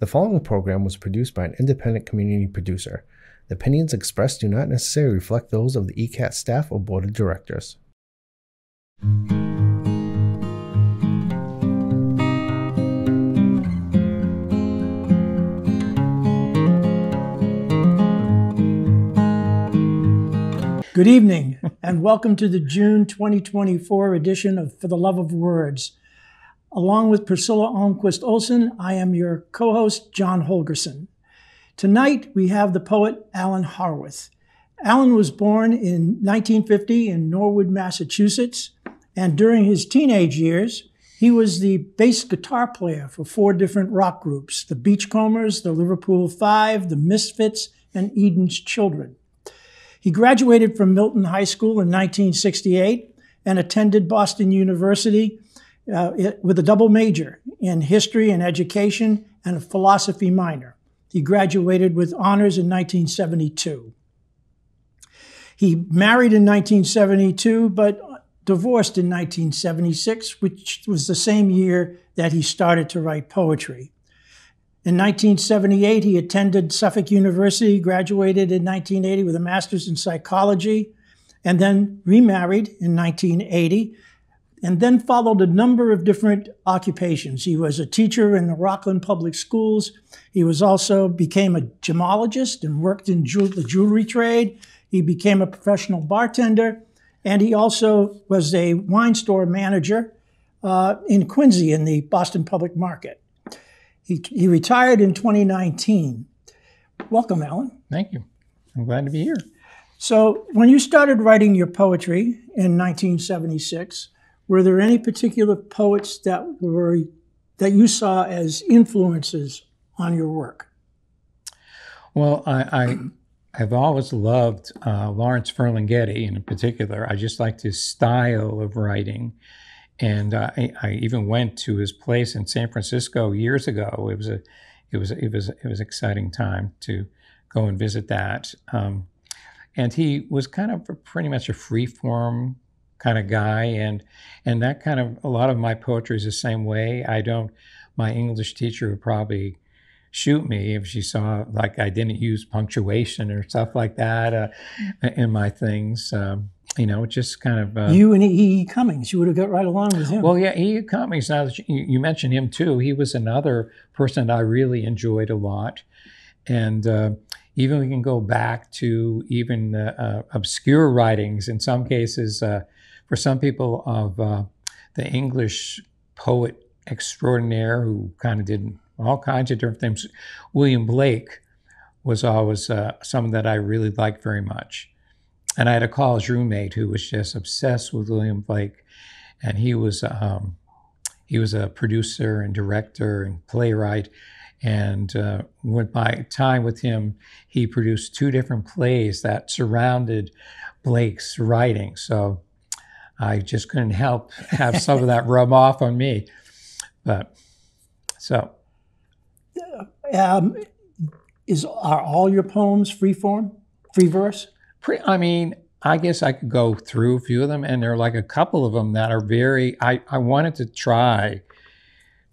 The following program was produced by an independent community producer. The opinions expressed do not necessarily reflect those of the ECAT staff or board of directors. Good evening, and welcome to the June 2024 edition of For the Love of Words. Along with Priscilla Almquist Olsen, I am your co-host, John Holgerson. Tonight, we have the poet Alan Howarth. Alan was born in 1950 in Norwood, Massachusetts, and during his teenage years, he was the bass guitar player for 4 different rock groups, the Beachcombers, the Liverpool Five, the Misfits, and Eden's Children. He graduated from Milton High School in 1968 and attended Boston University with a double major in history and education and a philosophy minor. He graduated with honors in 1972. He married in 1972, but divorced in 1976, which was the same year that he started to write poetry. In 1978, he attended Suffolk University, graduated in 1980 with a master's in psychology, and then remarried in 1980, and then followed a number of different occupations. He was a teacher in the Rockland Public Schools. He became a gemologist and worked in the jewelry trade. He became a professional bartender, and he also was a wine store manager in Quincy in the Boston Public Market. He retired in 2019. Welcome, Alan. Thank you. I'm glad to be here. So when you started writing your poetry in 1976, were there any particular poets that you saw as influences on your work? Well, I've always loved Lawrence Ferlinghetti in particular. I just liked his style of writing. And I even went to his place in San Francisco years ago. It was an exciting time to go and visit that. And he was kind of pretty much a free form kind of guy, and that kind of, a lot of my poetry is the same way. My English teacher would probably shoot me if she saw like I didn't use punctuation or stuff like that in my things. Just kind of... you and E.E. Cummings, you would have got right along with him. Well, yeah, E.E. Cummings, now that you mentioned him too, he was another person that I really enjoyed a lot. And even we can go back to even obscure writings, in some cases, for some people of the English poet extraordinaire who kind of did all kinds of different things. William Blake was always someone that I really liked very much. And I had a college roommate who was just obsessed with William Blake, and he was a producer and director and playwright. And with my time with him, he produced 2 different plays that surrounded Blake's writing. So I just couldn't help have some of that rub off on me. But so, are all your poems free form, free verse? I guess I could go through a few of them, and there are like a couple of them that are I wanted to try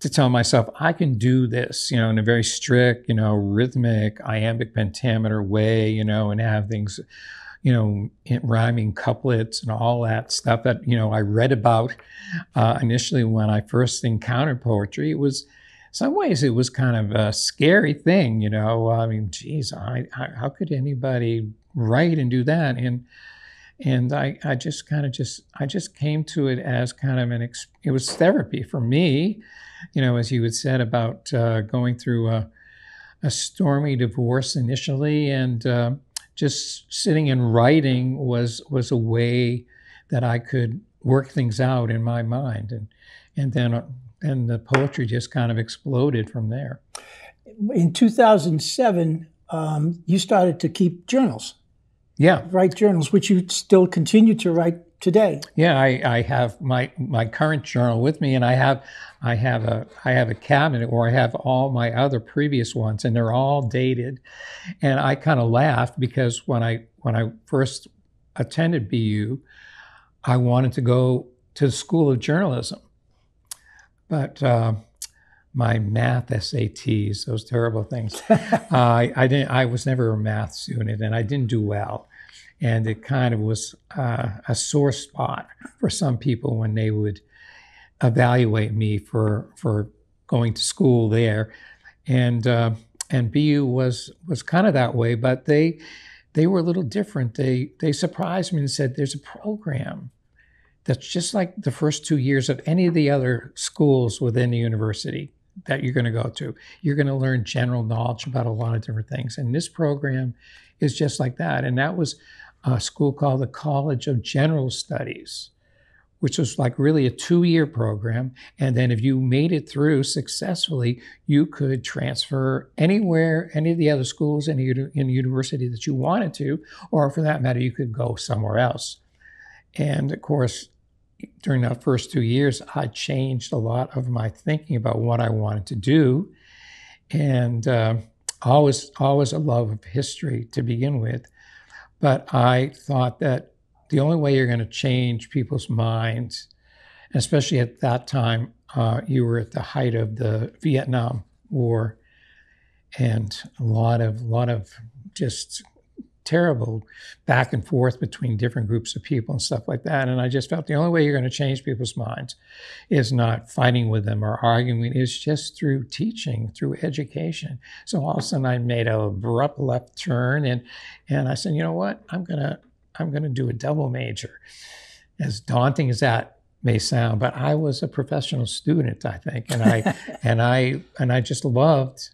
to tell myself I can do this, in a very strict, rhythmic, iambic pentameter way, and have things, in rhyming couplets and all that stuff that, I read about initially when I first encountered poetry. It was, in some ways, it was kind of a scary thing, geez, how could anybody write and do that? And I just came to it as kind of it was therapy for me, as you had said about going through a stormy divorce initially, and just sitting and writing was a way that I could work things out in my mind, and then the poetry just kind of exploded from there. In 2007, you started to keep journals. Yeah, write journals, which you still continue to write today. Yeah, I have my current journal with me, and I have a cabinet where I have all my other previous ones, and they're all dated. And I kind of laughed because when I first attended BU, I wanted to go to the School of Journalism, but my math SATs, those terrible things. I was never a math student, and I didn't do well. And it kind of was a sore spot for some people when they would evaluate me for going to school there. And BU was kind of that way, but they were a little different. They surprised me and said, there's a program that's just like the first 2 years of any of the other schools within the university that you're going to go to. You're going to learn general knowledge about a lot of different things. And this program is just like that. And that was a school called the College of General Studies, which was like really a 2-year program. And then if you made it through successfully, you could transfer anywhere, any of the other schools in the university that you wanted to, or for that matter, you could go somewhere else. And of course, during that first 2 years, I changed a lot of my thinking about what I wanted to do. And always a love of history to begin with. But I thought that the only way you're going to change people's minds, especially at that time, you were at the height of the Vietnam War, and a lot of just terrible back and forth between different groups of people and stuff like that. And I just felt the only way you're going to change people's minds is not fighting with them or arguing, is just through teaching, through education. So all of a sudden I made an abrupt left turn, and I said, you know what, I'm gonna do a double major. As daunting as that may sound, but I was a professional student, I think, and I just loved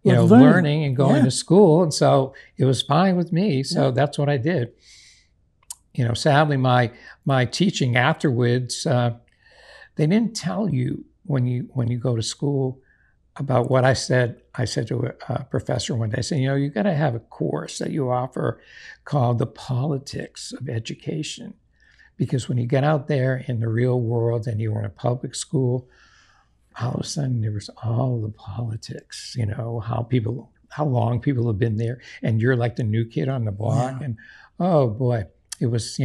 learning and going to school. And so it was fine with me. So that's what I did. Sadly, my teaching afterwards, they didn't tell you when you go to school about what I said. I said to a professor one day, I said, you got to have a course that you offer called The Politics of Education. Because when you get out there in the real world and you were in a public school, all of a sudden there was all the politics, how long people have been there, and you're like the new kid on the block. And oh boy, it was,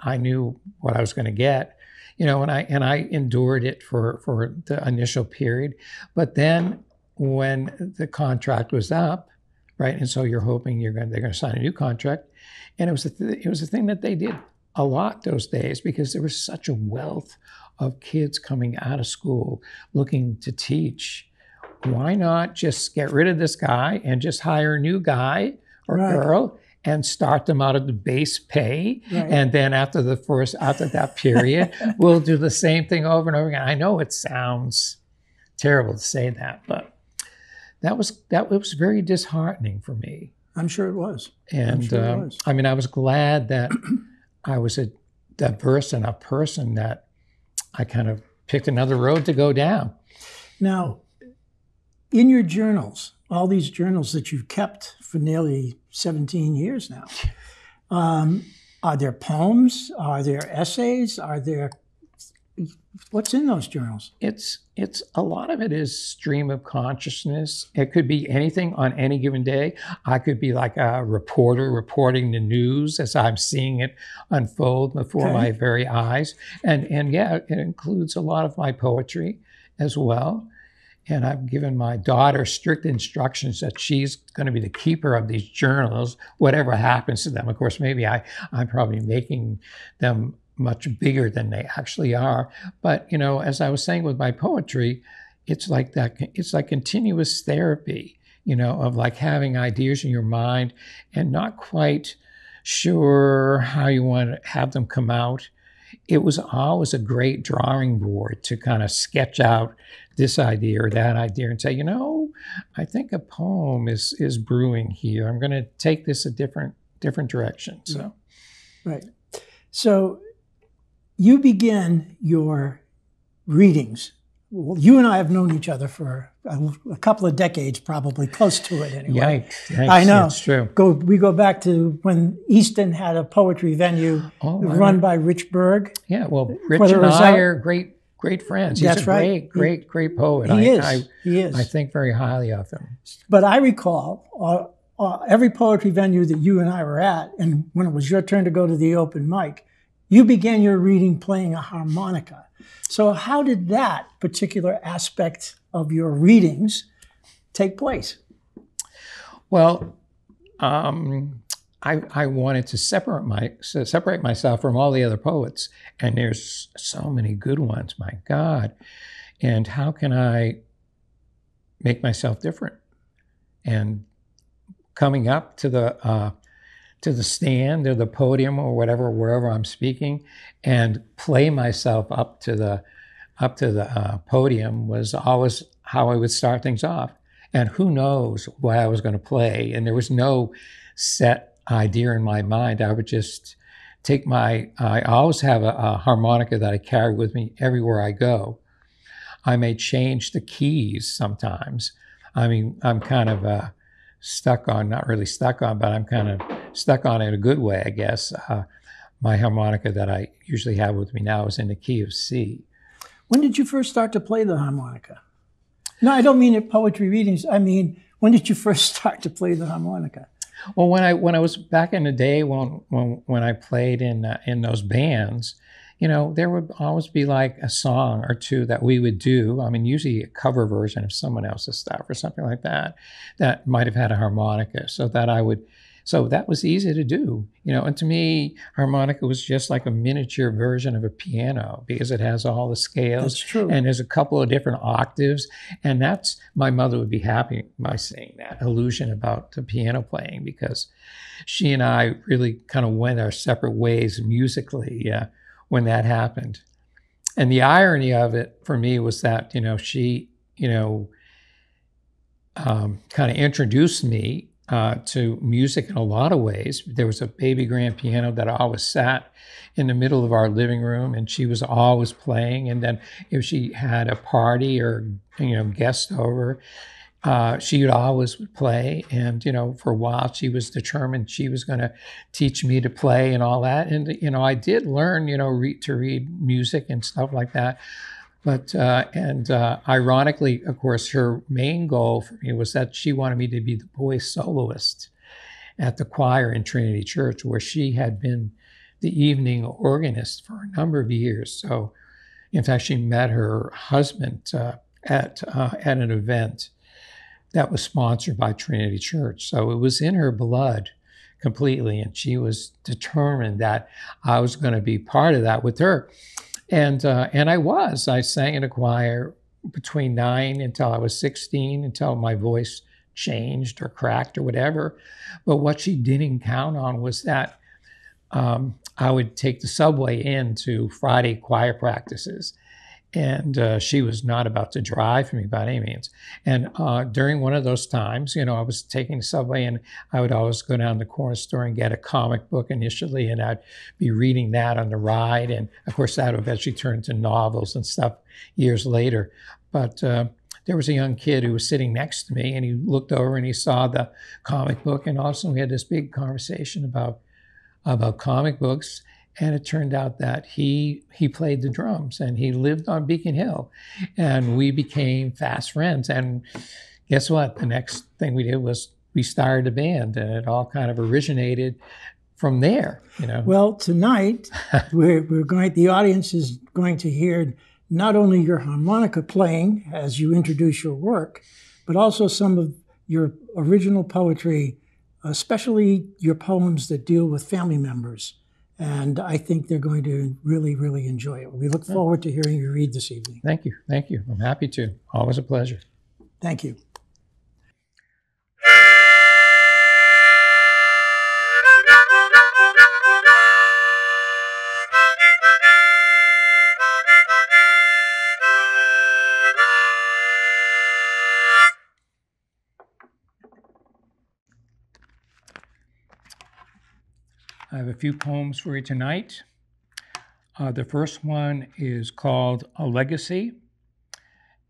I knew what I was going to get, and I endured it for the initial period. But then when the contract was up, right, and so you're hoping they're going to sign a new contract, and it was a thing that they did a lot those days, because there was such a wealth of kids coming out of school looking to teach. Why not just get rid of this guy and just hire a new guy or girl and start them out of the base pay? And then after that period, we'll do the same thing over and over again. I know it sounds terrible to say that, but that was very disheartening for me. I'm sure it was. And I was glad that I was a diverse enough person that I kind of picked another road to go down. Now, in your journals, all these journals that you've kept for nearly 17 years now, are there poems? Are there essays? What's in those journals? It's a lot of it is stream of consciousness. It could be anything on any given day. I could be like a reporter reporting the news as I'm seeing it unfold before my very eyes. And yeah, it includes a lot of my poetry as well. And I've given my daughter strict instructions that she's going to be the keeper of these journals, whatever happens to them. Of course, maybe I'm probably making them much bigger than they actually are. But, as I was saying with my poetry, it's like that. It's like continuous therapy, of like having ideas in your mind and not quite sure how you want to have them come out. It was always a great drawing board to kind of sketch out this idea or that idea and say, I think a poem is brewing here. I'm going to take this a different direction. So, right. So you began your readings. Well, you and I have known each other for a couple of decades, probably close to it anyway. Yikes, I know. It's true. We go back to when Easton had a poetry venue run by Rich Berg. Yeah, well, Rich and I are great friends. He's a great poet. He is. I think very highly of him. But I recall every poetry venue that you and I were at, and when it was your turn to go to the open mic, you began your reading playing a harmonica. So how did that particular aspect of your readings take place? Well, I wanted to separate myself from all the other poets, and there's so many good ones, my God. And how can I make myself different? And coming up to the stand or the podium or whatever, wherever I'm speaking, and play myself up to the podium was always how I would start things off. And who knows what I was going to play? And there was no set idea in my mind. I would just take I always have a harmonica that I carry with me everywhere I go. I may change the keys sometimes. I mean, I'm kind of not really stuck on, but I'm kind of stuck on in a good way, I guess. My harmonica that I usually have with me now is in the key of C. When did you first start to play the harmonica? No, I don't mean at poetry readings. I mean, when did you first start to play the harmonica? Well, when I was back in the day when I played in those bands, you know, there would always be like a song or two that we would do. I mean, usually a cover version of someone else's stuff or something like that, that might have had a harmonica, so that was easy to do, you know. And to me, harmonica was just like a miniature version of a piano because it has all the scales. That's true. And there's a couple of different octaves. And my mother would be happy by saying that allusion about the piano playing, because she and I really kind of went our separate ways musically when that happened. And the irony of it for me was that, you know, she, you know, kind of introduced me to music in a lot of ways. There was a baby grand piano that always sat in the middle of our living room, and she was always playing. And then if she had a party or, you know, guest over, she would always play. And, you know, for a while she was determined she was going to teach me to play and all that. And, you know, I did learn, you know, to read music and stuff like that. But, ironically, of course, her main goal for me was that she wanted me to be the boy soloist at the choir in Trinity Church, where she had been the evening organist for a number of years. So, in fact, she met her husband at an event that was sponsored by Trinity Church. So it was in her blood completely, and she was determined that I was going to be part of that with her. And I sang in a choir between 9 until I was 16, until my voice changed or cracked or whatever. But what she didn't count on was that I would take the subway into Friday choir practices. And she was not about to drive for me by any means. And during one of those times, you know, I was taking the subway, and I would always go down to the corner store and get a comic book initially, and I'd be reading that on the ride. And of course, that would eventually turn into novels and stuff years later. But there was a young kid who was sitting next to me, and he looked over and he saw the comic book, and all of a sudden we had this big conversation about comic books. And it turned out that he played the drums, and he lived on Beacon Hill, and we became fast friends. And guess what? The next thing we did was we started a band, and it all kind of originated from there, you know. Well, tonight the audience is going to hear not only your harmonica playing as you introduce your work, but also some of your original poetry, especially your poems that deal with family members. And I think they're going to really, really enjoy it. We look forward to hearing you read this evening. Thank you. Thank you. I'm happy to. Always a pleasure. Thank you. I have a few poems for you tonight. The first one is called A Legacy.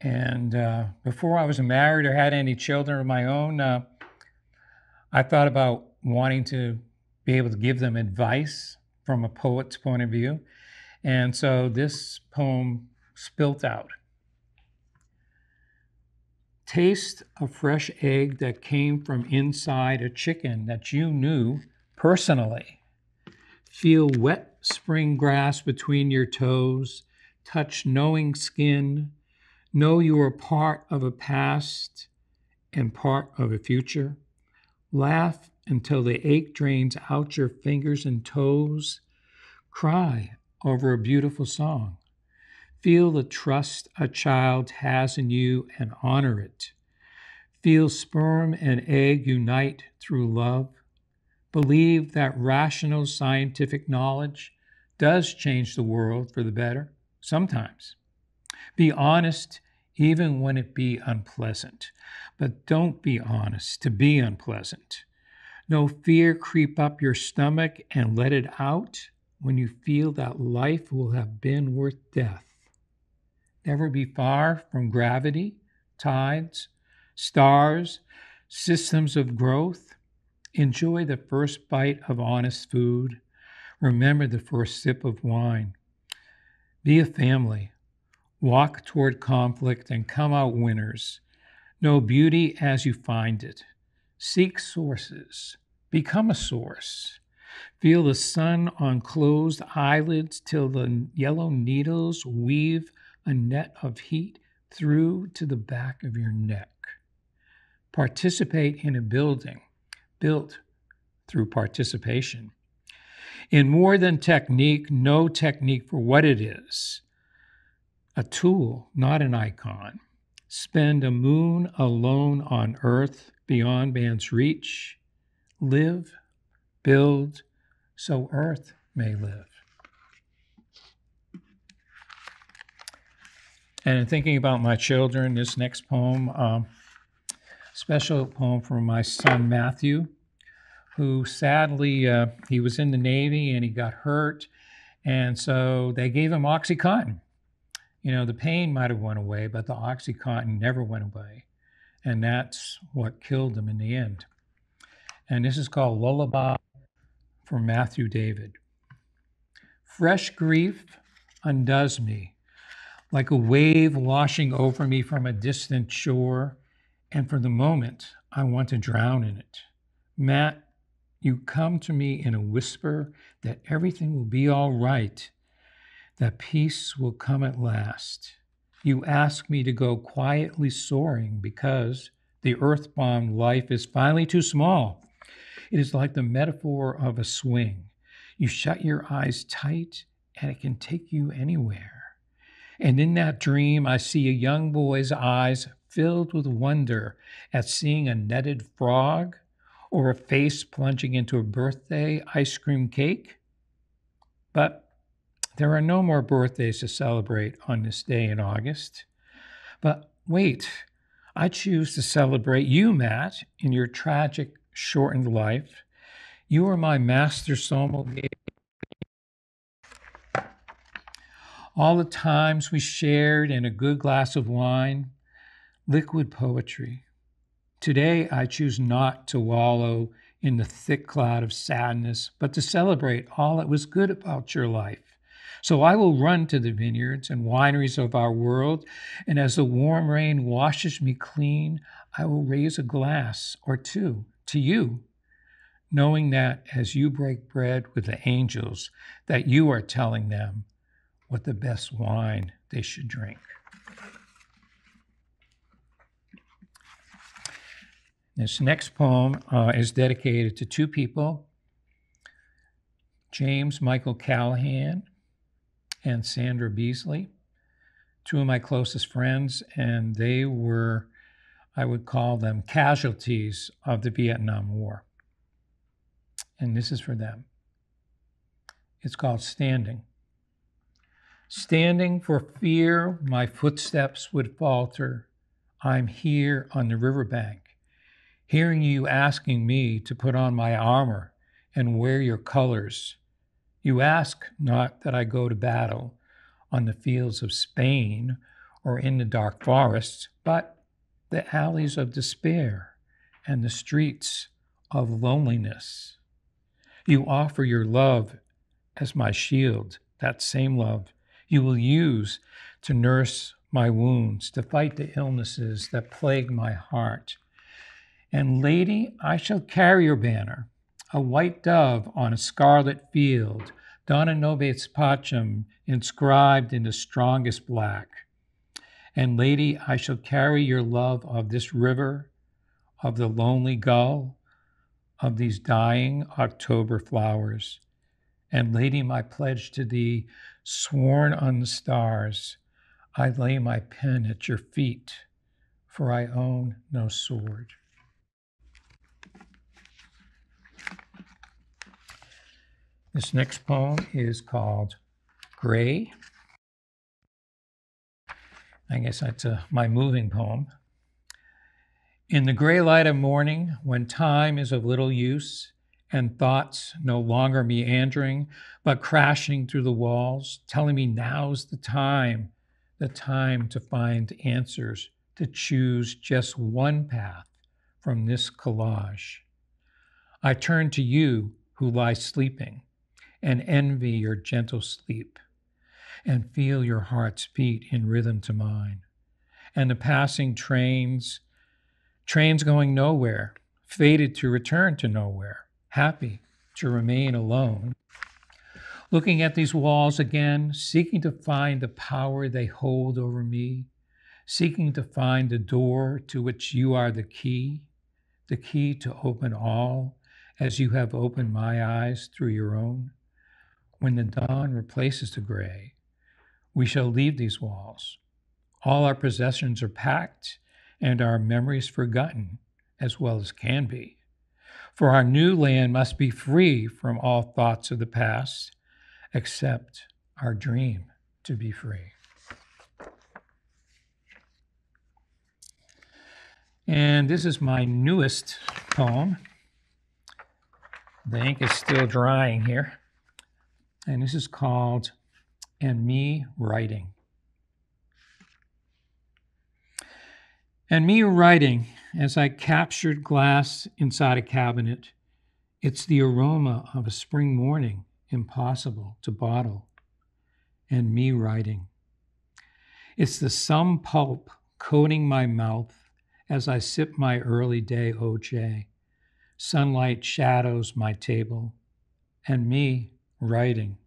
And before I was married or had any children of my own, I thought about wanting to be able to give them advice from a poet's point of view. And so this poem spilt out. Taste a fresh egg that came from inside a chicken that you knew personally. Feel wet spring grass between your toes. touch knowing skin, know you are part of a past and part of a future. Laugh until the ache drains out your fingers and toes. Cry over a beautiful song. Feel the trust a child has in you and honor it. Feel sperm and egg unite through love. Believe that rational scientific knowledge does change the world for the better, sometimes. Be honest even when it be unpleasant, but don't be honest to be unpleasant. No fear creep up your stomach and let it out when you feel that life will have been worth death. Never be far from gravity, tides, stars, systems of growth. Enjoy the first bite of honest food. Remember the first sip of wine. Be a family. Walk toward conflict and come out winners. Know beauty as you find it. Seek sources. Become a source. Feel the sun on closed eyelids till the yellow needles weave a net of heat through to the back of your neck. Participate in a building built through participation. In more than technique, know technique for what it is. A tool, not an icon. Spend a moon alone on earth beyond man's reach. Live, build, so earth may live. And in thinking about my children, this next poem, special poem for my son Matthew, who sadly, he was in the Navy and he got hurt. And so they gave him OxyContin. You know, the pain might have went away, but the OxyContin never went away. And that's what killed him in the end. And this is called Lullaby for Matthew David. Fresh grief undoes me, like a wave washing over me from a distant shore, and for the moment, I want to drown in it. Matt, you come to me in a whisper that everything will be all right, that peace will come at last. You ask me to go quietly soaring because the earthbound life is finally too small. It is like the metaphor of a swing. You shut your eyes tight and it can take you anywhere. And in that dream, I see a young boy's eyes filled with wonder at seeing a netted frog or a face plunging into a birthday ice cream cake. But there are no more birthdays to celebrate on this day in August. But wait, I choose to celebrate you, Matt, in your tragic, shortened life. You are my master sommelier. All the times we shared in a good glass of wine, liquid poetry. Today, I choose not to wallow in the thick cloud of sadness, but to celebrate all that was good about your life. So I will run to the vineyards and wineries of our world, and as the warm rain washes me clean, I will raise a glass or two to you, knowing that as you break bread with the angels, that you are telling them what the best wine they should drink. This next poem is dedicated to two people, James Michael Callahan and Sandra Beasley, two of my closest friends, and they were, I would call them, casualties of the Vietnam War. And this is for them. It's called Standing. Standing for fear my footsteps would falter, I'm here on the riverbank, hearing you asking me to put on my armor and wear your colors. You ask not that I go to battle on the fields of Spain or in the dark forests, but the alleys of despair and the streets of loneliness. You offer your love as my shield, that same love you will use to nurse my wounds, to fight the illnesses that plague my heart. And lady, I shall carry your banner, a white dove on a scarlet field, Donna nobis pacem, inscribed in the strongest black. And lady, I shall carry your love of this river, of the lonely gull, of these dying October flowers. And lady, my pledge to thee, sworn on the stars, I lay my pen at your feet, for I own no sword. This next poem is called Gray. I guess that's my moving poem. In the gray light of morning, when time is of little use, and thoughts no longer meandering, but crashing through the walls, telling me now's the time to find answers, to choose just one path from this collage. I turn to you who lie sleeping, and envy your gentle sleep, and feel your heart's beat in rhythm to mine. And the passing trains going nowhere, fated to return to nowhere, happy to remain alone. Looking at these walls again, seeking to find the power they hold over me, seeking to find the door to which you are the key to open all, as you have opened my eyes through your own. When the dawn replaces the gray, we shall leave these walls. All our possessions are packed and our memories forgotten, as well as can be. For our new land must be free from all thoughts of the past, except our dream to be free. And this is my newest poem. The ink is still drying here. And this is called And Me Writing. And me writing, as I captured glass inside a cabinet, it's the aroma of a spring morning, impossible to bottle. And me writing. It's the some pulp coating my mouth as I sip my early day OJ. Sunlight shadows my table, and me writing.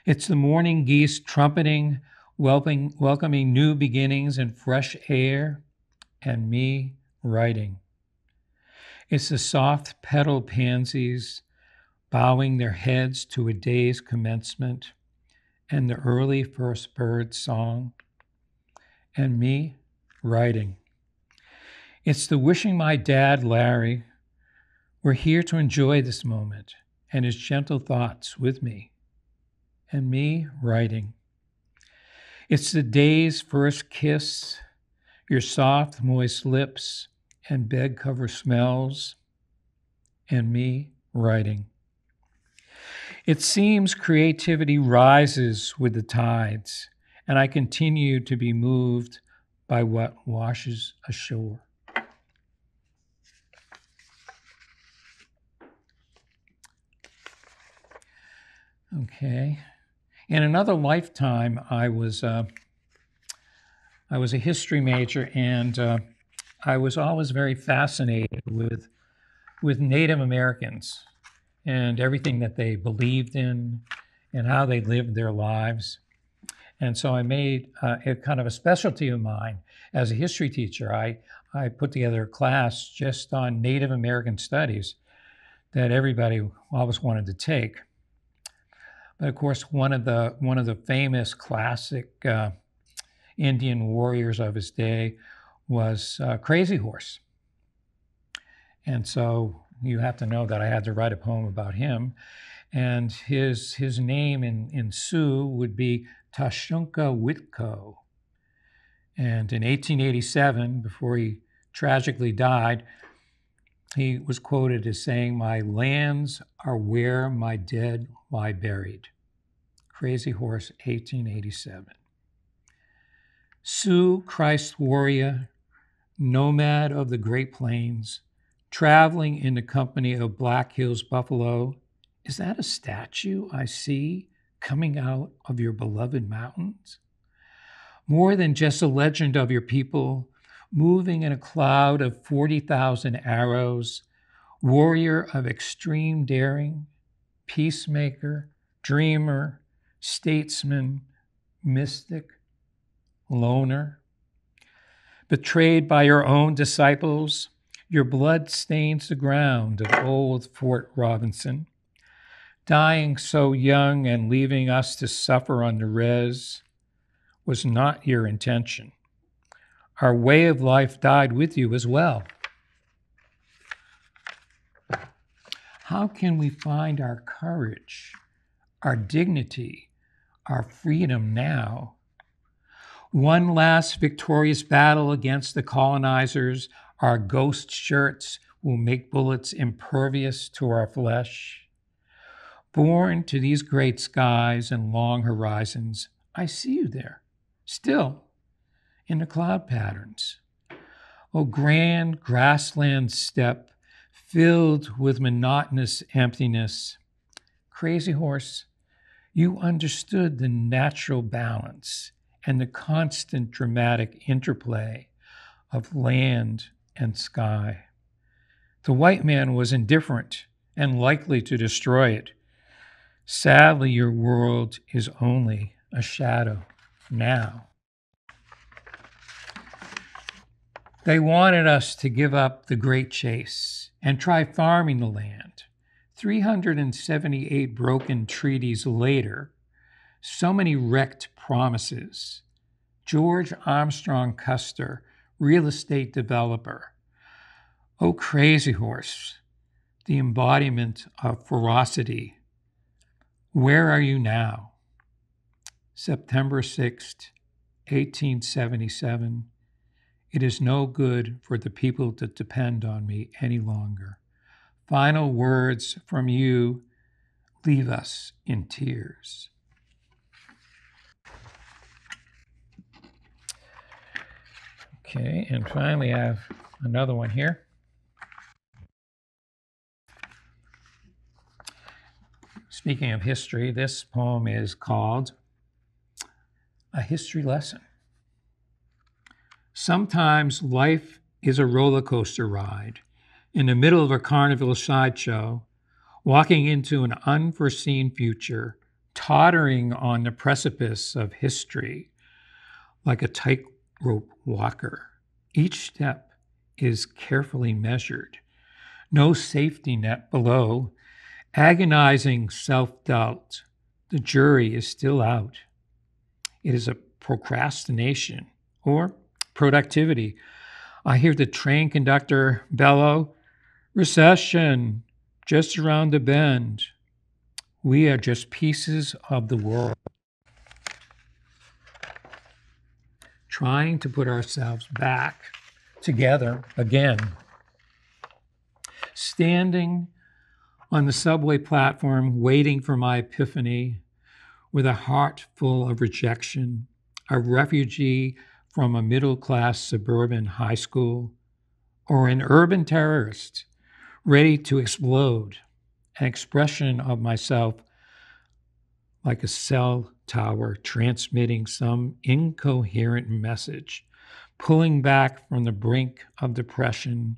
It's the morning geese trumpeting, welcoming new beginnings and fresh air, and me writing. It's the soft petal pansies bowing their heads to a day's commencement, and the early first bird song, and me writing. It's the wishing my dad, Larry, were here to enjoy this moment and his gentle thoughts with me, and me writing. It's the day's first kiss, your soft, moist lips and bed cover smells, and me writing. It seems creativity rises with the tides, and I continue to be moved by what washes ashore. Okay. In another lifetime, I was a history major, and I was always very fascinated with Native Americans and everything that they believed in and how they lived their lives. And so I made it kind of a specialty of mine as a history teacher. I put together a class just on Native American studies that everybody always wanted to take. But of course, one of the famous classic Indian warriors of his day was Crazy Horse. And so you have to know that I had to write a poem about him. And his name in Sioux would be Tashunka Witko. And in 1887, before he tragically died, he was quoted as saying, "My lands are where my dead lie buried." Crazy Horse, 1887. Sioux, Christ warrior, nomad of the Great Plains, traveling in the company of Black Hills buffalo. Is that a statue I see coming out of your beloved mountains? More than just a legend of your people, moving in a cloud of 40,000 arrows, warrior of extreme daring, peacemaker, dreamer, statesman, mystic, loner. Betrayed by your own disciples, your blood stains the ground of old Fort Robinson. Dying so young and leaving us to suffer on the res was not your intention. Our way of life died with you as well. How can we find our courage, our dignity, our freedom now? One last victorious battle against the colonizers, our ghost shirts will make bullets impervious to our flesh. Born to these great skies and long horizons, I see you there, still, in the cloud patterns. O grand grassland steppe, filled with monotonous emptiness. Crazy horse, you understood the natural balance and the constant dramatic interplay of land and sky. The white man was indifferent and likely to destroy it. Sadly, your world is only a shadow now. They wanted us to give up the great chase and try farming the land. 378 broken treaties later, so many wrecked promises. George Armstrong Custer, real estate developer. Oh, crazy horse, the embodiment of ferocity. Where are you now? September 6th, 1877. It is no good for the people to depend on me any longer. Final words from you leave us in tears. Okay, and finally I have another one here. Speaking of history, this poem is called A History Lesson. Sometimes life is a roller coaster ride in the middle of a carnival sideshow, walking into an unforeseen future, tottering on the precipice of history like a tightrope walker. Each step is carefully measured. No safety net below. Agonizing self-doubt. The jury is still out. It is a procrastination or productivity. I hear the train conductor bellow, "Recession, just around the bend." We are just pieces of the world, trying to put ourselves back together again. Standing on the subway platform, waiting for my epiphany, with a heart full of rejection, a refugee from a middle-class suburban high school, or an urban terrorist ready to explode, an expression of myself like a cell tower transmitting some incoherent message, pulling back from the brink of depression,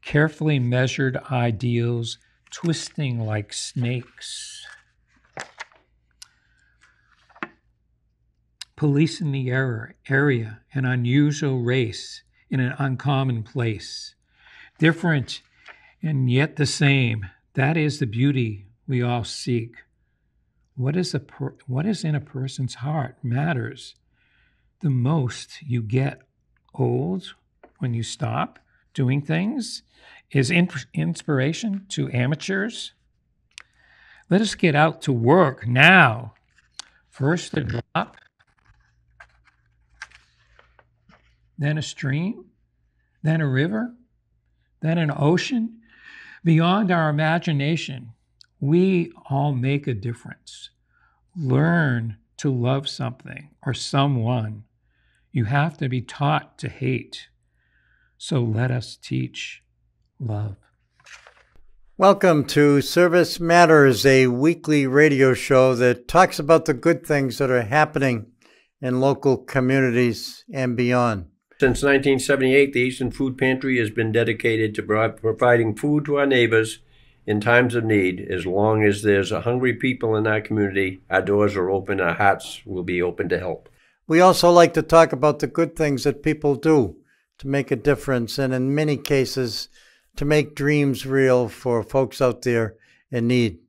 carefully measured ideals twisting like snakes. Police in the area, an unusual race in an uncommon place. Different and yet the same. That is the beauty we all seek. What is in a person's heart matters. The most you get old when you stop doing things is inspiration to amateurs. Let us get out to work now. First a drop, then a stream, then a river, then an ocean. Beyond our imagination, we all make a difference. Learn to love something or someone. You have to be taught to hate. So let us teach love. Welcome to Service Matters, a weekly radio show that talks about the good things that are happening in local communities and beyond. Since 1978, the Eastern Food Pantry has been dedicated to providing food to our neighbors in times of need. As long as there's a hungry people in our community, our doors are open, our hearts will be open to help. We also like to talk about the good things that people do to make a difference, and in many cases, to make dreams real for folks out there in need.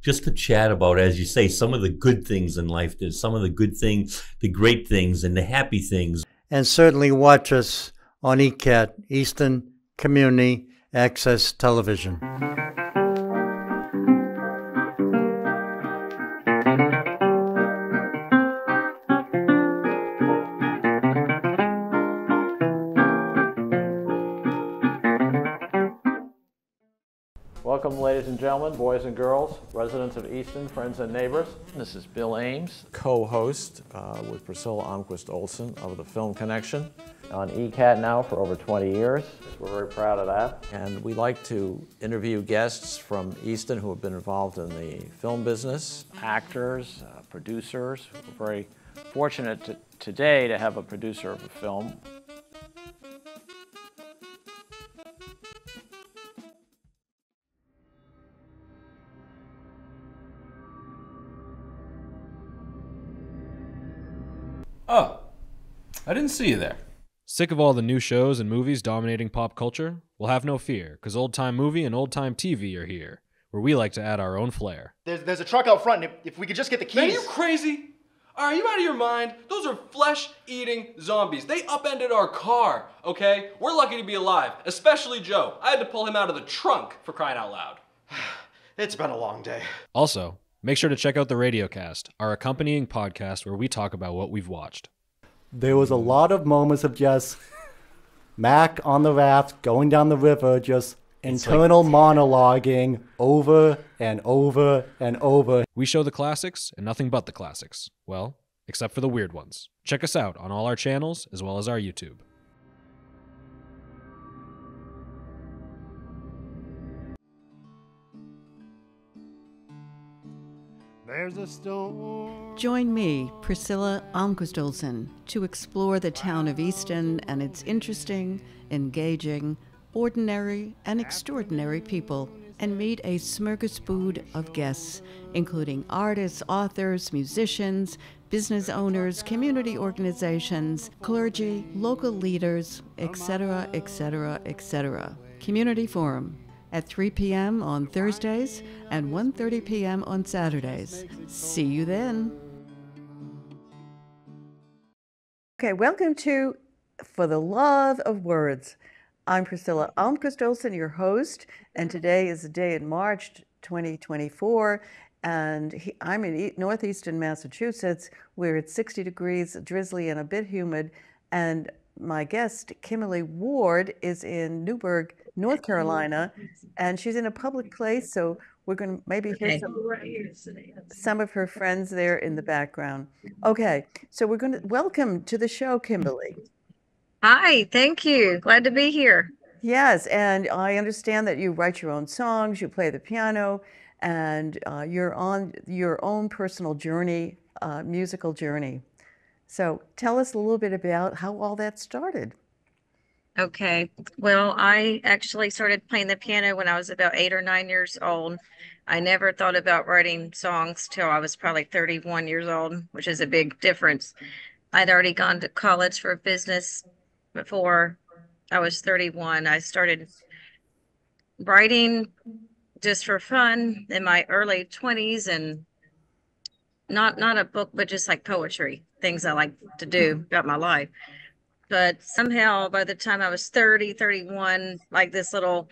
Just to chat about, as you say, some of the good things in life. There's some of the good things, the great things, and the happy things. And certainly watch us on ECAT, Eastern Community Access Television. Welcome, ladies and gentlemen, boys and girls, residents of Easton, friends and neighbors. This is Bill Ames, co-host with Priscilla Almquist Olsen of the Film Connection. On ECAT now for over 20 years. We're very proud of that. And we like to interview guests from Easton who have been involved in the film business, actors, producers. We're very fortunate today to have a producer of a film. Oh, I didn't see you there. Sick of all the new shows and movies dominating pop culture? Well, have no fear, because Old Time Movie and Old Time TV are here, where we like to add our own flair. There's a truck out front, and if we could just get the keys... Man, are you crazy? Are you out of your mind? Those are flesh-eating zombies. They upended our car, okay? We're lucky to be alive, especially Joe. I had to pull him out of the trunk, for crying out loud. It's been a long day. Also, make sure to check out the Radiocast, our accompanying podcast where we talk about what we've watched. There was a lot of moments of just Mac on the raft going down the river, just internal monologuing over and over and over. We show the classics and nothing but the classics. Well, except for the weird ones. Check us out on all our channels as well as our YouTube. There's a storm. Join me, Priscilla Almquist Olsen, to explore the town of Easton and its interesting, engaging, ordinary, and extraordinary people, and meet a smorgasbord of guests, including artists, authors, musicians, business owners, community organizations, clergy, local leaders, etc., etc., etc. Community Forum at 3 p.m. on Thursdays and 1:30 p.m. on Saturdays. See you then. Okay, welcome to For the Love of Words. I'm Priscilla Almquist Olsen, your host, and today is a day in March 2024, and I'm in northeastern Massachusetts, where it's 60 degrees, drizzly, and a bit humid, and my guest, Kimberly Ward, is in Newburgh, North Carolina, and she's in a public place, so we're going to maybe hear some of her friends there in the background. Okay, so we're going to welcome to the show, Kimberly. Hi, thank you. Glad to be here. Yes, and I understand that you write your own songs, you play the piano, and you're on your own personal journey, musical journey. So tell us a little bit about how all that started. Okay, well, I actually started playing the piano when I was about 8 or 9 years old. I never thought about writing songs till I was probably 31 years old, which is a big difference. I'd already gone to college for business before I was 31. I started writing just for fun in my early 20s, and not a book, but just like poetry, things I like to do about my life. But somehow by the time I was 30, 31, like this little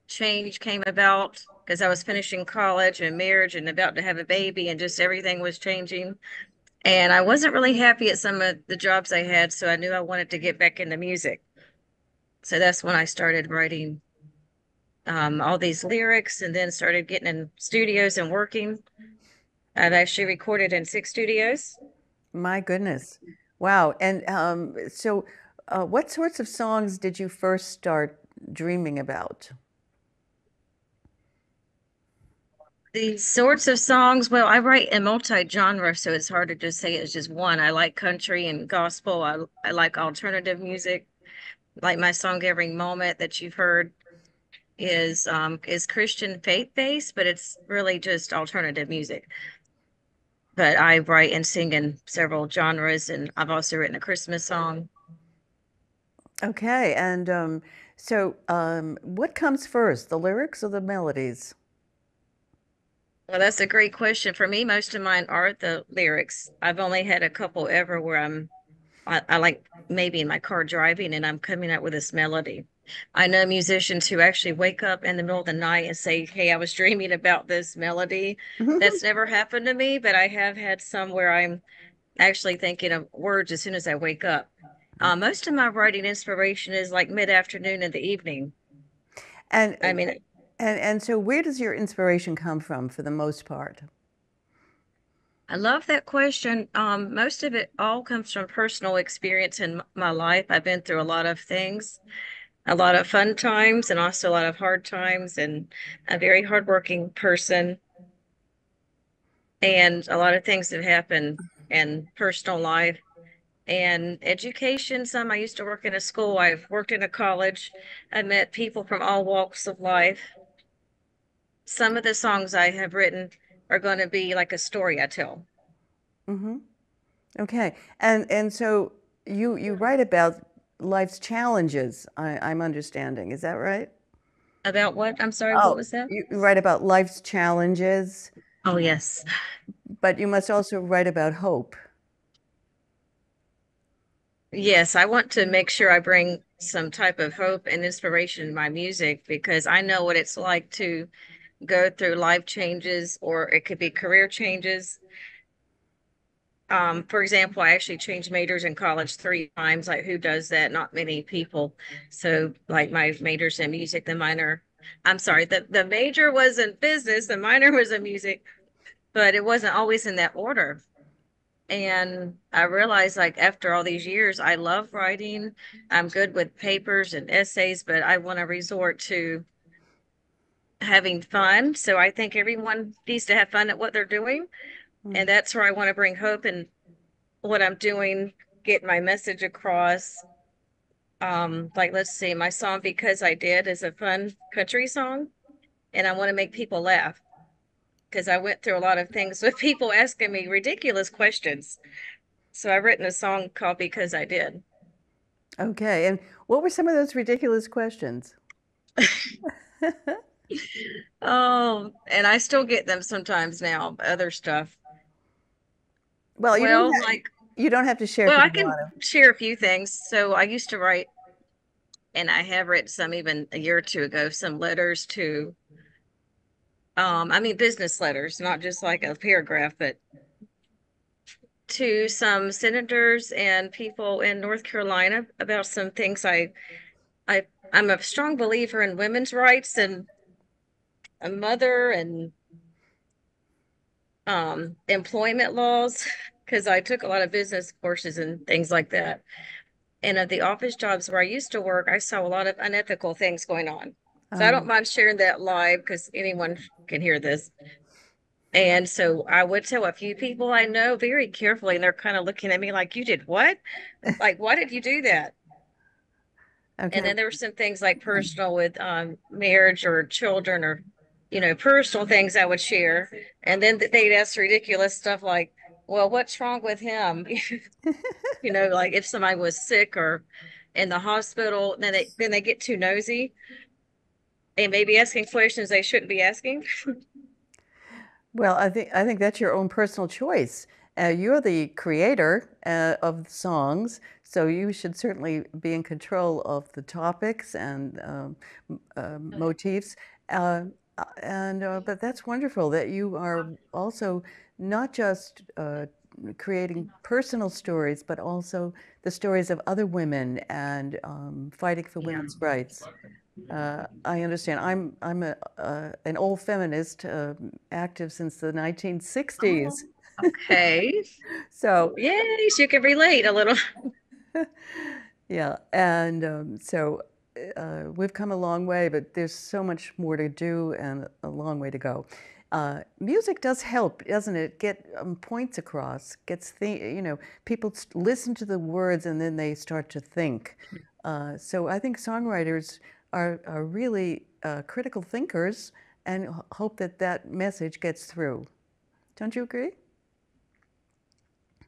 change came about because I was finishing college and marriage and about to have a baby, and just everything was changing. And I wasn't really happy at some of the jobs I had, so I knew I wanted to get back into music. So that's when I started writing all these lyrics, and then started getting in studios and working. I've actually recorded in 6 studios. My goodness. Wow. And so what sorts of songs did you first start dreaming about? The sorts of songs, well, I write in multi-genre, so it's hard to just say it's just one. I like country and gospel. I like alternative music, like my song Every Moment that you've heard. is Christian faith based, but it's really just alternative music. But I write and sing in several genres, and I've also written a Christmas song. Okay, and what comes first, the lyrics or the melodies? Well, that's a great question. For me, most of mine are the lyrics. I've only had a couple ever where I like maybe in my car driving and I'm coming up with this melody. I know musicians who actually wake up in the middle of the night and say, "Hey, I was dreaming about this melody." That's never happened to me, but I have had some where I'm actually thinking of words as soon as I wake up. Most of my writing inspiration is like mid-afternoon in the evening. And I mean, and so where does your inspiration come from for the most part? I love that question. Most of it all comes from personal experience in my life. I've been through a lot of things, a lot of fun times, and also a lot of hard times, and a very hardworking person. And a lot of things have happened in personal life and education. Some I used to work in a school. I've worked in a college. I met people from all walks of life. Some of the songs I have written are going to be like a story I tell. Mm-hmm. Okay, and so you write about life's challenges. I'm understanding. Is that right? About what? I'm sorry, Oh, what was that? you write about life's challenges. Oh, yes. But you must also write about hope. Yes, I want to make sure I bring some type of hope and inspiration in my music because I know what it's like to go through life changes, or it could be career changes. For example, I actually changed majors in college 3 times. Like, who does that? Not many people. So, like, my major's in music, the major was in business, the minor was in music, but it wasn't always in that order. And I realized, like, after all these years, I love writing. I'm good with papers and essays, but I want to resort to having fun. So I think everyone needs to have fun at what they're doing. And that's where I want to bring hope in what I'm doing, get my message across. Like, let's see, my song Because I Did is a fun country song, and I want to make people laugh because I went through a lot of things with people asking me ridiculous questions. So I've written a song called Because I Did. Okay, and what were some of those ridiculous questions? Oh, and I still get them sometimes now, other stuff. Well, you don't have to share. Well, I can share a few things. So I used to write, and I have written some even a year or two ago, some letters to, business letters, not just like a paragraph, but to some senators and people in North Carolina about some things I'm a strong believer in women's rights and a mother and employment laws because I took a lot of business courses and things like that. And at the office jobs where I used to work, I saw a lot of unethical things going on. So I don't mind sharing that live because anyone can hear this. And so I would tell a few people I know very carefully, and they're kind of looking at me like, "You did what? Like, why did you do that?" Okay. And then there were some things like personal with marriage or children or, personal things I would share. And then they'd ask ridiculous stuff like, "Well, what's wrong with him?" Like if somebody was sick or in the hospital, then they get too nosy and maybe asking questions they shouldn't be asking. Well, I think that's your own personal choice. You're the creator of the songs, so you should certainly be in control of the topics and motifs. But that's wonderful that you are also not just creating personal stories, but also the stories of other women and fighting for women's rights. I understand. I'm an old feminist, active since the 1960s. Oh, okay. So yes, you can relate a little. Yeah, and so we've come a long way, but there's so much more to do and a long way to go. Music does help, doesn't it? Get points across. People listen to the words and then they start to think. So I think songwriters are really critical thinkers and hope that that message gets through. Don't you agree?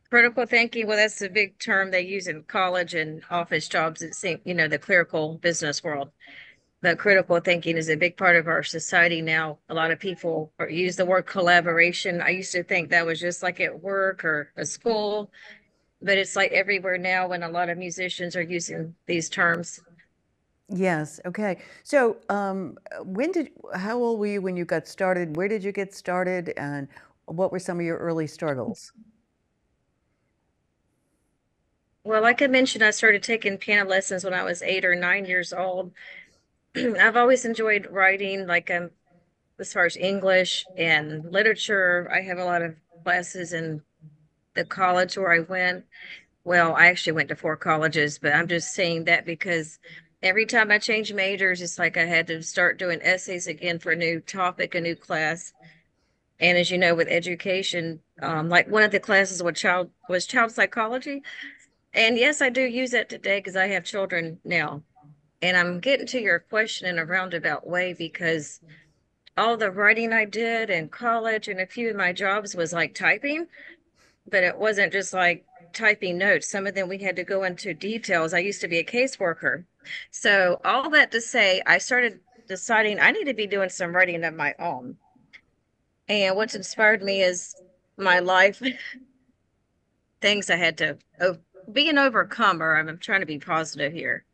Critical thinking, well, that's a big term they use in college and office jobs. It's, the clerical business world. But critical thinking is a big part of our society now. A lot of people use the word collaboration. I used to think that was just like at work or a school, but it's like everywhere now when a lot of musicians are using these terms. Yes. Okay. So, how old were you when you got started? Where did you get started, and what were some of your early struggles? Well, like I mentioned, I started taking piano lessons when I was 8 or 9 years old. I've always enjoyed writing, like as far as English and literature. I have a lot of classes in the college where I went. Well, I actually went to 4 colleges, but I'm just saying that because every time I changed majors, it's like I had to start doing essays again for a new topic, a new class. And as you know, with education, like one of the classes was child psychology. And yes, I do use that today because I have children now. And I'm getting to your question in a roundabout way because all the writing I did in college and a few of my jobs was like typing, but it wasn't just like typing notes. Some of them we had to go into details. I used to be a caseworker. So all that to say, I started deciding I need to be doing some writing of my own. And what's inspired me is my life, things I had to be an overcomer. I'm trying to be positive here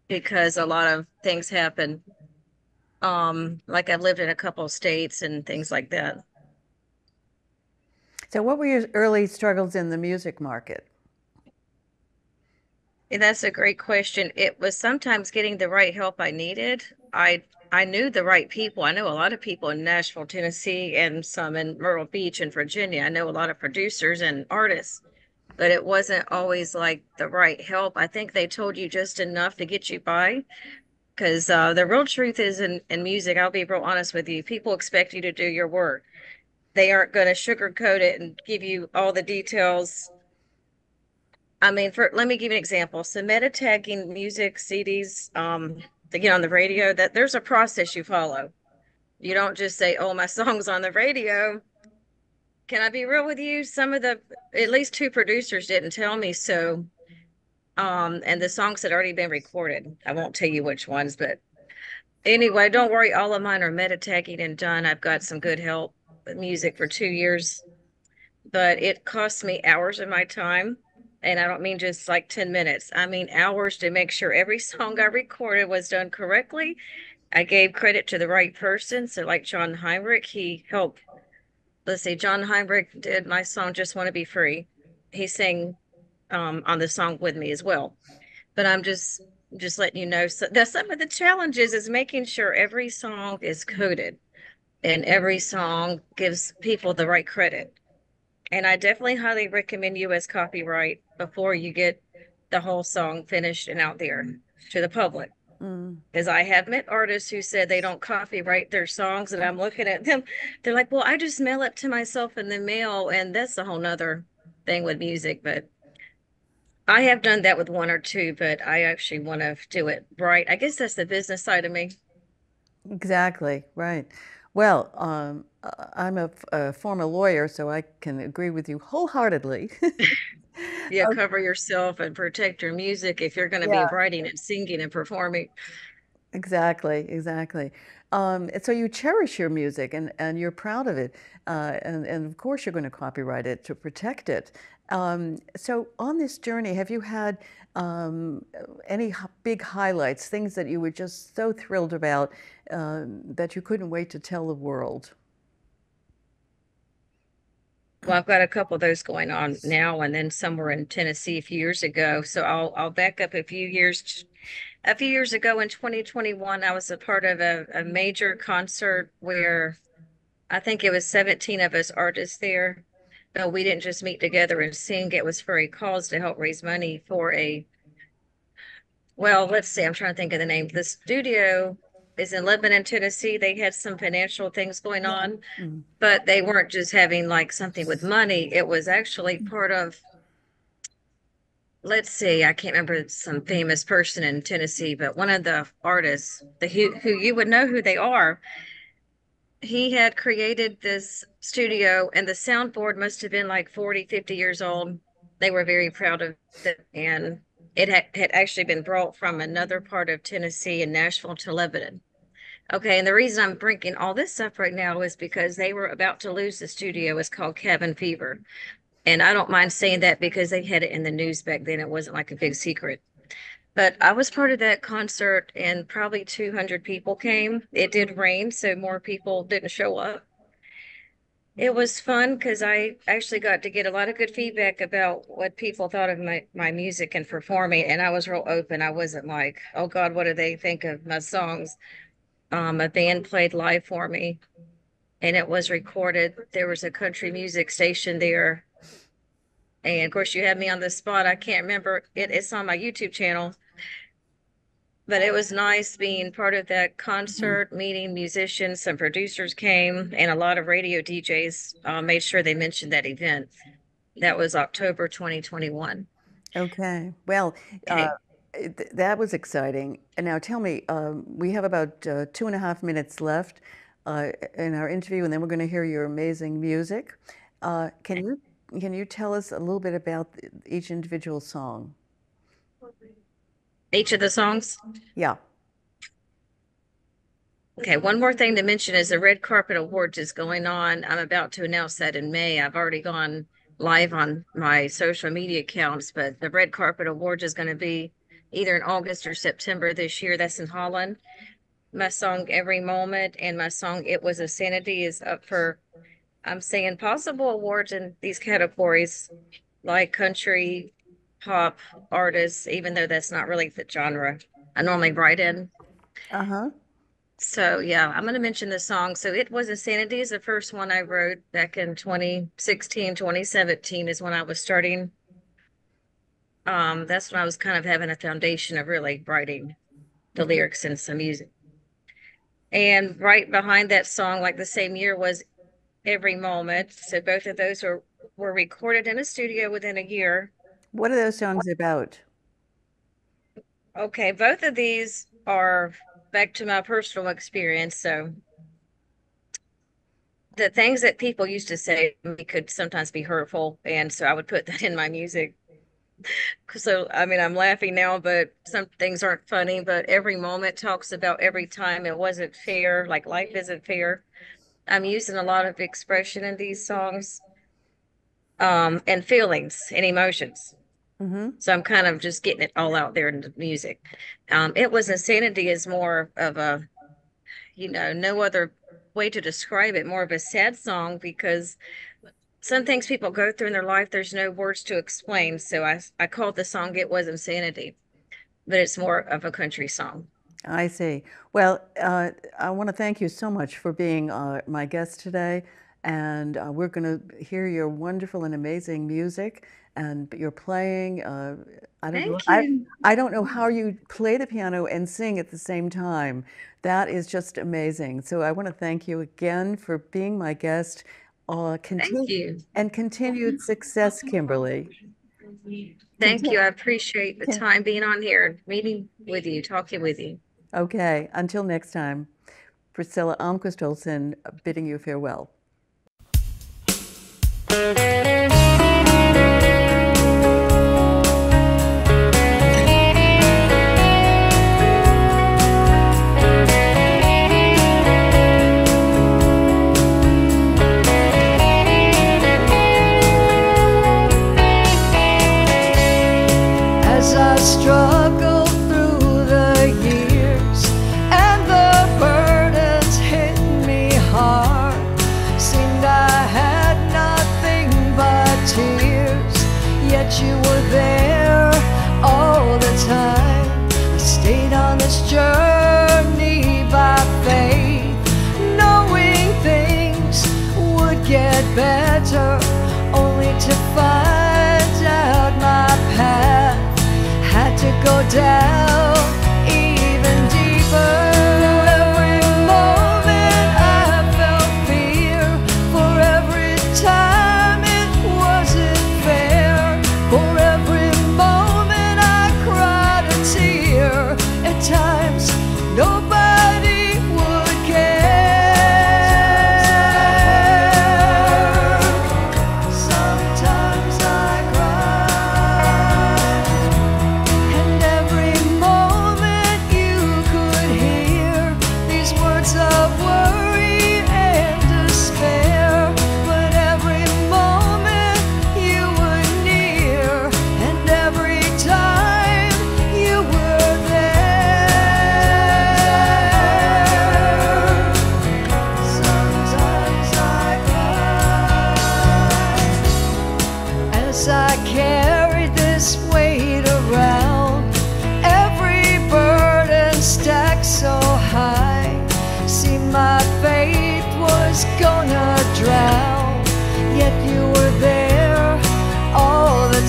because a lot of things happen. Like I've lived in a couple of states and things like that. So what were your early struggles in the music market? That's a great question. It was sometimes getting the right help I needed. I knew the right people. I know a lot of people in Nashville, Tennessee, and some in Myrtle Beach and Virginia. I know a lot of producers and artists, but it wasn't always like the right help. I think they told you just enough to get you by. Because the real truth is in music, I'll be real honest with you, people expect you to do your work. They aren't going to sugarcoat it and give you all the details. I mean, let me give you an example. So meta tagging music CDs to get on the radio, that there's a process you follow. You don't just say, oh, my song's on the radio. Can I be real with you? At least 2 producers didn't tell me so. And the songs had already been recorded. I won't tell you which ones, but anyway, don't worry. All of mine are meta tagging and done. I've got some good help with music for 2 years, but it cost me hours of my time. And I don't mean just like 10 minutes. I mean hours to make sure every song I recorded was done correctly. I gave credit to the right person. So like John Heinrich, he helped. Let's see, John Heinrich did my song Just Want to Be Free. He sang on the song with me as well. But I'm just letting you know that some of the challenges is making sure every song is coded and every song gives people the right credit. And I definitely highly recommend US copyright before you get the whole song finished and out there to the public. Because I have met artists who said they don't copyright their songs, and I'm looking at them. They're like, well, I just mail it to myself in the mail. And that's a whole nother thing with music. But I have done that with 1 or 2, but I actually want to do it right. I guess that's the business side of me. Exactly, right. Well, I'm a former lawyer, so I can agree with you wholeheartedly. Yeah, cover yourself and protect your music if you're going to be writing and singing and performing. Exactly, exactly. And so you cherish your music and you're proud of it. And of course you're going to copyright it to protect it. So on this journey, have you had any big highlights, things that you were just so thrilled about that you couldn't wait to tell the world? Well, I've got a couple of those going on now, and then somewhere in Tennessee a few years ago. So I'll back up a few years. A few years ago in 2021, I was a part of a major concert where I think it was 17 of us artists there. But we didn't just meet together and sing. It was for a cause to help raise money for well, let's see, I'm trying to think of the name. The studio is in Lebanon, Tennessee. They had some financial things going on, but they weren't just having like something with money. It was actually part of let's see, I can't remember some famous person in Tennessee, but one of the artists, who you would know who they are, he had created this studio, and the soundboard must have been like 40, 50 years old. They were very proud of it, and it had actually been brought from another part of Tennessee in Nashville to Lebanon. Okay, and the reason I'm bringing all this up right now is because they were about to lose the studio. It's called Cabin Fever. And I don't mind saying that because they had it in the news back then. It wasn't like a big secret. But I was part of that concert, and probably 200 people came. It did rain, so more people didn't show up. It was fun because I actually got to get a lot of good feedback about what people thought of my music and performing. And I was real open. I wasn't like, oh God, what do they think of my songs? A band played live for me, and it was recorded. There was a country music station there. And of course, you had me on the spot. I can't remember it. It's on my YouTube channel. But it was nice being part of that concert, meeting musicians. Some producers came, and a lot of radio DJs made sure they mentioned that event. That was October 2021. Okay. Well, that was exciting. And now tell me, we have about 2.5 minutes left in our interview, and then we're going to hear your amazing music. Can you tell us a little bit about each individual song? Each of the songs? Yeah. Okay, one more thing to mention is the Red Carpet Awards is going on. I'm about to announce that in May. I've already gone live on my social media accounts, but the Red Carpet Awards is going to be either in August or September this year. That's in Holland. My song Every Moment and my song It Was a Sanity is up for, I'm saying, possible awards in these categories, like country, pop artists, even though that's not really the genre I normally write in. So yeah, I'm going to mention the song. So It Was a Sanity is the first one I wrote back in 2016, 2017 is when I was starting. That's when I was kind of having a foundation of really writing the lyrics and some music. And right behind that song, like the same year, was Every Moment. So both of those were recorded in a studio within a year. What are those songs about? Okay, both of these are back to my personal experience. So the things that people used to say to me could sometimes be hurtful, and so I would put that in my music. So, I mean, I'm laughing now, but some things aren't funny, but Every Moment talks about every time it wasn't fair, like life isn't fair. I'm using a lot of expression in these songs, and feelings and emotions. So I'm kind of just getting it all out there in the music. It Was a Sanity is more of a, no other way to describe it, more of a sad song, because some things people go through in their life, there's no words to explain. So I called the song It Was Insanity, but it's more of a country song. I see. Well, I want to thank you so much for being my guest today. And we're going to hear your wonderful and amazing music and your playing. I don't know how you play the piano and sing at the same time. That is just amazing. So I want to thank you again for being my guest. Thank you. And continued success, Kimberly. Thank you. I appreciate the time being on here, meeting with you, talking with you. Okay. Until next time, Priscilla Almquist Olsen bidding you farewell. As I struggle through the years and the burdens hit me hard, seemed I had nothing but tears, yet you were there all the time. I stayed on this journey by faith, knowing things would get better, only to find out my path had to go down even deeper. For every moment I felt fear, for every time it wasn't fair, for every moment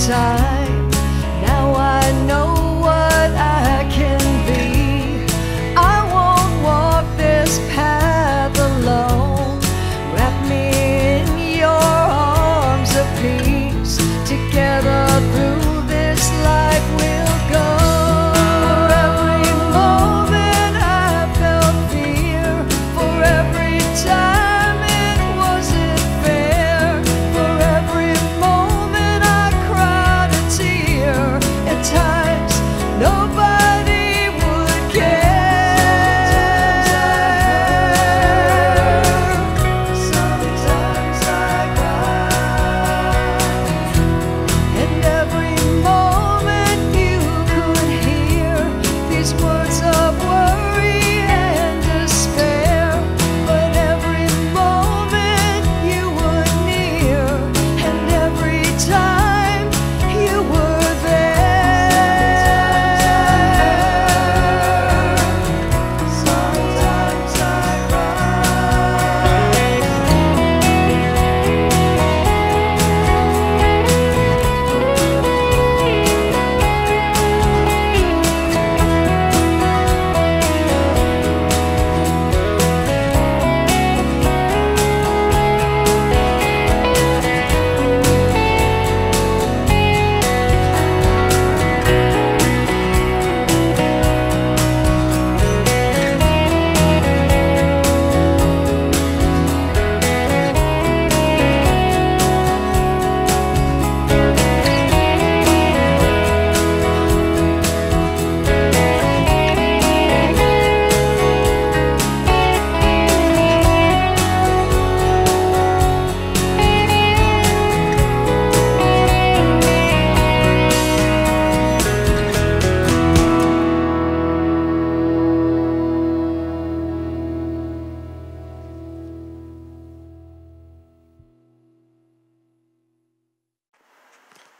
time. Now I know what I can be. I won't walk this path alone. Wrap me in your arms of peace. Together through this life we'll go. For every moment I felt fear, for every time it wasn't fair, for every moment I cried a tear. At times nobody would care. Sometimes I cry, and every moment you could hear these words of worry and despair. But every moment you were near, and every time you were there. Sometimes I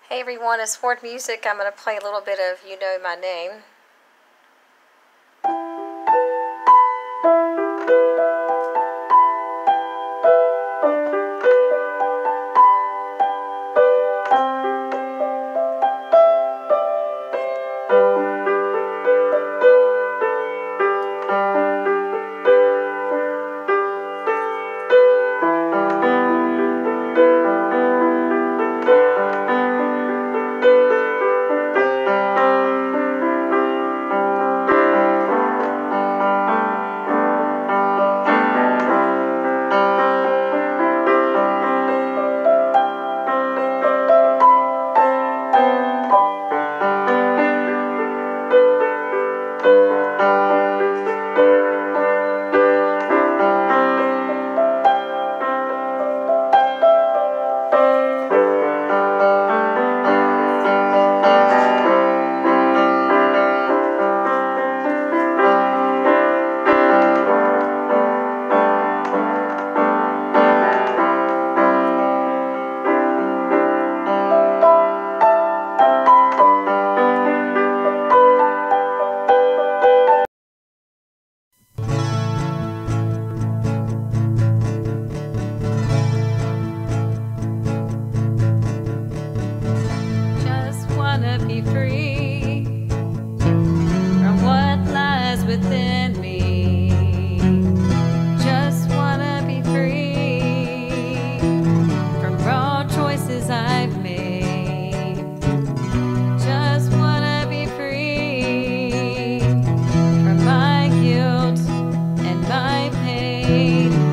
Hey everyone, it's Ford Music. I'm going to play a little bit of You Know My Name. Just wanna be free from what lies within me. Just wanna be free from raw choices I've made. Just wanna be free from my guilt and my pain.